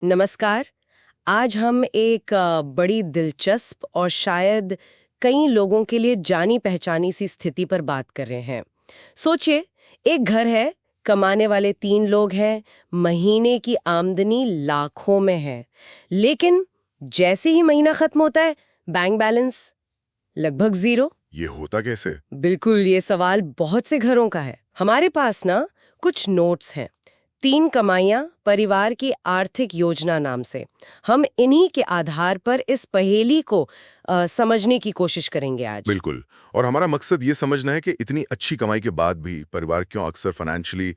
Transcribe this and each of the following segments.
नमस्कार। आज हम एक बड़ी दिलचस्प और शायद कई लोगों के लिए जानी पहचानी सी स्थिति पर बात कर रहे हैं। सोचिए, एक घर है, कमाने वाले 3 लोग हैं, महीने की आमदनी लाखों में है, लेकिन जैसे ही महीना खत्म होता है, बैंक बैलेंस लगभग जीरो। ये होता कैसे? बिल्कुल, ये सवाल बहुत से घरों का है। हमारे पास ना कुछ नोट्स हैं, 3 कमाइयां परिवार की आर्थिक योजना नाम से। हम इन्हीं के आधार पर इस पहेली को समझने की कोशिश करेंगे आज। बिल्कुल। और हमारा मकसद ये समझना है कि इतनी अच्छी कमाई के बाद भी परिवार क्यों अक्सर फाइनेंशियली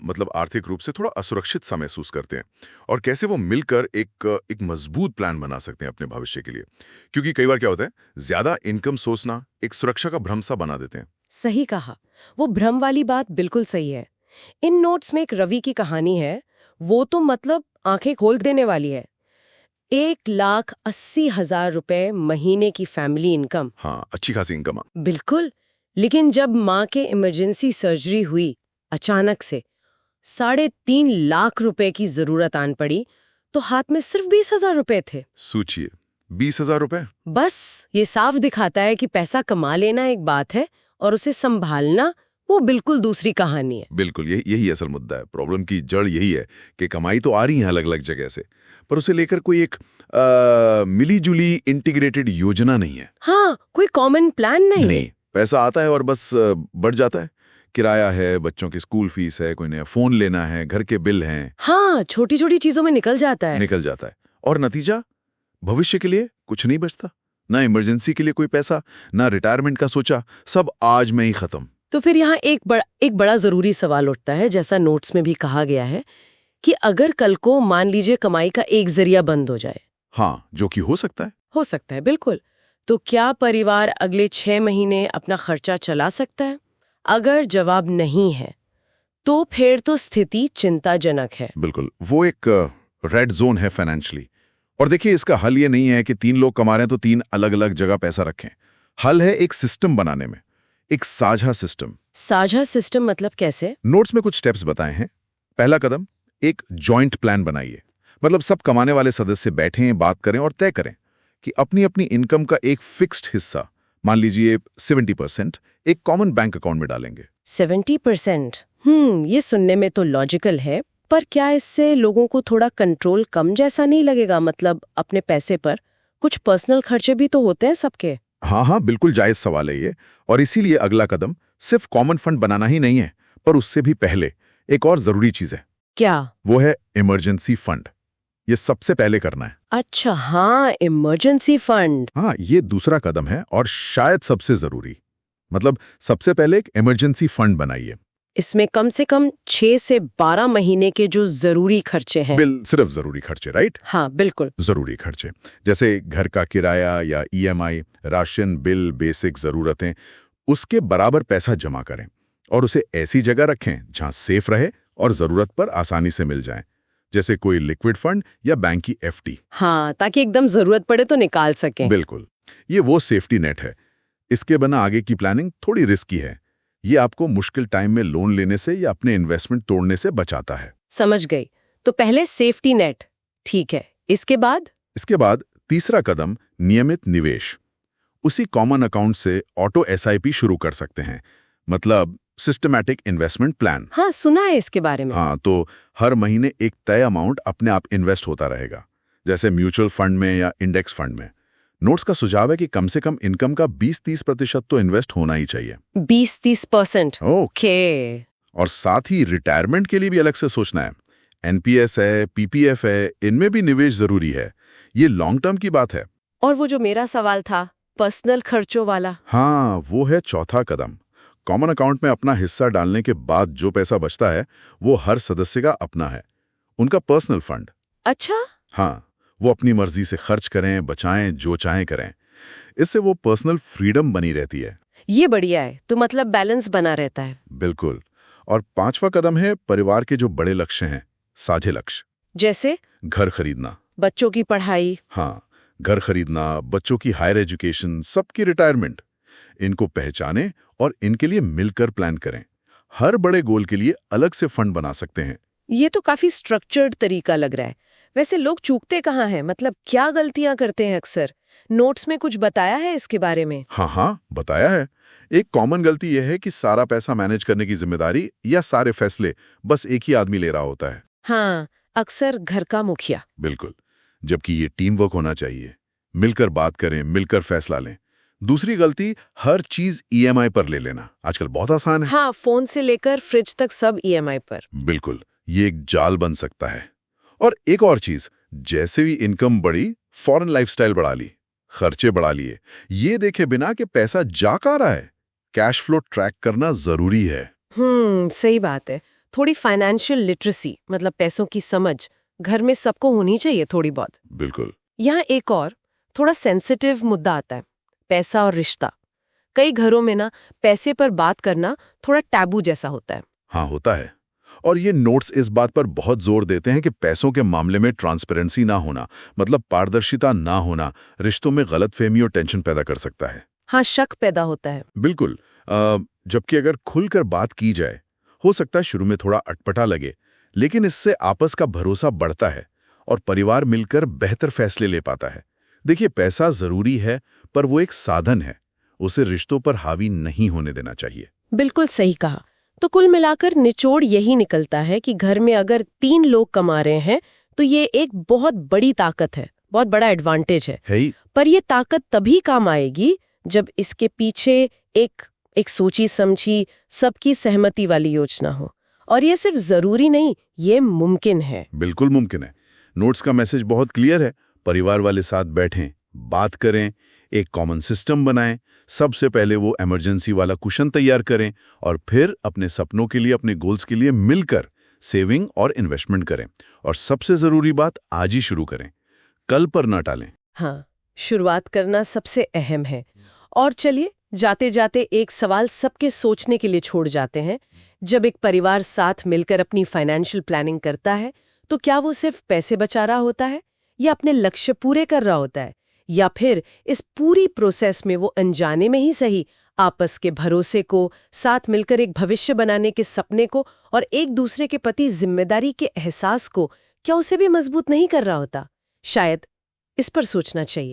मतलब आर्थिक रूप से थोड़ा असुरक्षित सा महसूस करते हैं, और कैसे वो मिलकर एक मजबूत प्लान बना सकते हैं अपने भविष्य के लिए। क्योंकि कई बार क्या होता है, ज्यादा इनकम सोचना एक सुरक्षा का भ्रम सा बना देते हैं। सही कहा, वो भ्रम वाली बात बिल्कुल सही है। इन नोट्स में एक रवि की कहानी है, वो तो मतलब आंखें खोल देने वाली है। 1,80,000 रुपए महीने की फैमिली इनकम। हाँ, अच्छी खासी इनकम। बिल्कुल, लेकिन जब माँ के इमरजेंसी सर्जरी हुई, अचानक से 3.5 लाख रुपए की जरूरत आन पड़ी, तो हाथ में सिर्फ 20,000 रुपए थे। सोचिए, 20,000 रुपए। बस ये साफ दिखाता है कि पैसा कमा लेना एक बात है और उसे संभालना वो बिल्कुल दूसरी कहानी है। बिल्कुल, यही असल मुद्दा है। प्रॉब्लम की जड़ यही है कि कमाई तो आ रही है अलग अलग जगह से, पर उसे लेकर कोई एक मिली जुली इंटीग्रेटेड योजना नहीं है। हाँ, कोई कॉमन प्लान नहीं। पैसा आता है और बस बढ़ जाता है। किराया है, बच्चों की स्कूल फीस है, कोई नया फोन लेना है, घर के बिल हैं। हाँ, छोटी छोटी चीजों में निकल जाता है। और नतीजा, भविष्य के लिए कुछ नहीं बचता। ना इमरजेंसी के लिए कोई पैसा, ना रिटायरमेंट का सोचा, सब आज में ही खत्म। तो फिर यहाँ एक बड़ा जरूरी सवाल उठता है, जैसा नोट्स में भी कहा गया है, कि अगर कल को मान लीजिए कमाई का एक जरिया बंद हो जाए। हाँ, जो कि हो सकता है। बिल्कुल। तो क्या परिवार अगले 6 महीने अपना खर्चा चला सकता है? अगर जवाब नहीं है, तो फिर तो स्थिति चिंताजनक है। बिल्कुल, वो एक रेड जोन है फाइनेंशियली। और देखिए, इसका हल ये नहीं है कि 3 लोग कमा रहे हैं तो 3 अलग अलग जगह पैसा रखें। हल है एक सिस्टम बनाने में, एक साझा सिस्टम। साझा सिस्टम मतलब कैसे? नोट्स में कुछ स्टेप्स बताए हैं। पहला कदम, एक जॉइंट प्लान बनाइए। मतलब सब कमाने वाले सदस्य बैठें, बात करें और तय करें कि अपनी अपनी इनकम का एक फिक्स्ड हिस्सा, मान लीजिए 70%, एक कॉमन बैंक अकाउंट में डालेंगे। 70%? ये सुनने में तो लॉजिकल है, पर क्या इससे लोगों को थोड़ा कंट्रोल कम जैसा नहीं लगेगा? मतलब अपने पैसे पर कुछ पर्सनल खर्चे भी तो होते हैं सबके। हाँ, बिल्कुल जायज सवाल है ये। और इसीलिए अगला कदम सिर्फ कॉमन फंड बनाना ही नहीं है, पर उससे भी पहले एक और जरूरी चीज है। क्या? वो है इमरजेंसी फंड। ये सबसे पहले करना है। अच्छा, हाँ, इमरजेंसी फंड। हाँ, ये दूसरा कदम है और शायद सबसे जरूरी। मतलब सबसे पहले एक इमरजेंसी फंड बनाइए। इसमें कम से कम 6 से 12 महीने के जो जरूरी खर्चे हैं। सिर्फ जरूरी खर्चे, राइट? हाँ, बिल्कुल जरूरी खर्चे, जैसे घर का किराया या ईएमआई, राशन बिल, बेसिक जरूरतें, उसके बराबर पैसा जमा करें और उसे ऐसी जगह रखें जहां सेफ रहे और जरूरत पर आसानी से मिल जाए, जैसे कोई लिक्विड फंड या बैंक की एफडी। हाँ, ताकि एकदम जरूरत पड़े तो निकाल सकें। बिल्कुल, ये वो सेफ्टी नेट है। इसके बिना आगे की प्लानिंग थोड़ी रिस्की है। ये आपको मुश्किल टाइम में लोन लेने से या अपने इन्वेस्टमेंट तोड़ने से बचाता है। समझ गई। तो पहले सेफ्टी नेट, ठीक है। इसके बाद तीसरा कदम, नियमित निवेश। उसी कॉमन अकाउंट से ऑटो एसआईपी शुरू कर सकते हैं, मतलब सिस्टमैटिक इन्वेस्टमेंट प्लान। हाँ, सुना है इसके बारे में। हाँ, तो हर महीने एक तय अमाउंट अपने आप इन्वेस्ट होता रहेगा, जैसे म्यूचुअल फंड में या इंडेक्स फंड में। नोट्स का सुझाव है कि कम से कम इनकम का 20-30% तो इन्वेस्ट होना ही चाहिए। 20-30%? ओके। और साथ ही रिटायरमेंट के लिए भी अलग से सोचना है। एनपीएस है, पीपीएफ है, इनमें भी निवेश जरूरी है। ये लॉन्ग टर्म की बात है। और वो जो मेरा सवाल था, पर्सनल खर्चों वाला? हाँ, वो है चौथा कदम। कॉमन अकाउंट में अपना हिस्सा डालने के बाद जो पैसा बचता है, वो हर सदस्य का अपना है, उनका पर्सनल फंड। अच्छा। हाँ, वो अपनी मर्जी से खर्च करें, बचाएं, जो चाहें करें। इससे वो पर्सनल फ्रीडम बनी रहती है। ये बढ़िया है, तो मतलब बैलेंस बना रहता है। बिल्कुल। और पांचवा कदम है परिवार के जो बड़े लक्ष्य हैं, साझे लक्ष्य। जैसे घर खरीदना, बच्चों की पढ़ाई। हाँ, घर खरीदना, बच्चों की हायर एजुकेशन, सबकी रिटायरमेंट। इनको पहचानें और इनके लिए मिलकर प्लान करें। हर बड़े गोल के लिए अलग से फंड बना सकते हैं। ये तो काफी स्ट्रक्चर्ड तरीका लग रहा है। वैसे लोग चूकते कहाँ हैं, मतलब क्या गलतियां करते हैं अक्सर? नोट्स में कुछ बताया है इसके बारे में? हाँ, बताया है। एक कॉमन गलती यह है कि सारा पैसा मैनेज करने की जिम्मेदारी या सारे फैसले बस एक ही आदमी ले रहा होता है। हाँ, अक्सर घर का मुखिया। बिल्कुल, जबकि ये टीम वर्क होना चाहिए। मिलकर बात करें, मिलकर फैसला लें। दूसरी गलती, हर चीज ईएमआई पर ले लेना आजकल बहुत आसान है। हाँ, फोन से लेकर फ्रिज तक सब ईएमआई पर। बिल्कुल, ये एक जाल बन सकता है। और एक और चीज, जैसे भी इनकम बढ़ी, फॉरेन लाइफस्टाइल बढ़ा ली, खर्चे बढ़ा लिए, ये देखे बिना कि पैसा जा कहाँ रहा है। कैश फ्लो ट्रैक करना जरूरी है। सही बात है। थोड़ी फाइनेंशियल लिटरेसी, मतलब पैसों की समझ, घर में सबको होनी चाहिए थोड़ी बहुत। बिल्कुल। यहाँ एक और थोड़ा सेंसिटिव मुद्दा आता है, पैसा और रिश्ता। कई घरों में ना पैसे पर बात करना थोड़ा टैबू जैसा होता है। हाँ, होता है। और ये नोट्स इस बात पर बहुत जोर देते हैं कि पैसों के मामले में ट्रांसपेरेंसी ना होना, मतलब पारदर्शिता ना होना, रिश्तों में गलतफहमी और टेंशन पैदा कर सकता है। हाँ, शक पैदा होता है। बिल्कुल। जबकि अगर खुलकर बात की जाए, हो सकता है शुरू में थोड़ा अटपटा लगे, लेकिन इससे आपस का भरोसा बढ़ता है और परिवार मिलकर बेहतर फैसले ले पाता है। देखिए, पैसा जरूरी है, पर वो एक साधन है। उसे रिश्तों पर हावी नहीं होने देना चाहिए। बिल्कुल सही कहा। तो कुल मिलाकर निचोड़ यही निकलता है कि घर में अगर 3 लोग कमा रहे हैं तो ये एक बहुत बड़ी ताकत है, बहुत बड़ा एडवांटेज है। ही? पर ये ताकत तभी काम आएगी जब इसके पीछे एक सोची समझी, सबकी सहमति वाली योजना हो। और ये सिर्फ जरूरी नहीं, ये मुमकिन है। बिल्कुल मुमकिन है। नोट्स का मैसेज बहुत क्लियर है। परिवार वाले साथ बैठें, बात करें, एक कॉमन सिस्टम बनाएं। सबसे पहले वो इमरजेंसी वाला कुशन तैयार करें और फिर अपने सपनों के लिए, अपने गोल्स के लिए मिलकर सेविंग और इन्वेस्टमेंट करें। और सबसे जरूरी बात, आज ही शुरू करें, कल पर ना टालें। हाँ, शुरुआत करना सबसे अहम है। और चलिए, जाते जाते एक सवाल सबके सोचने के लिए छोड़ जाते हैं। जब एक परिवार साथ मिलकर अपनी फाइनेंशियल प्लानिंग करता है, तो क्या वो सिर्फ पैसे बचा रहा होता है, या अपने लक्ष्य पूरे कर रहा होता है, या फिर इस पूरी प्रोसेस में वो अनजाने में ही सही आपस के भरोसे को, साथ मिलकर एक भविष्य बनाने के सपने को और एक दूसरे के प्रति जिम्मेदारी के एहसास को, क्या उसे भी मजबूत नहीं कर रहा होता? शायद इस पर सोचना चाहिए।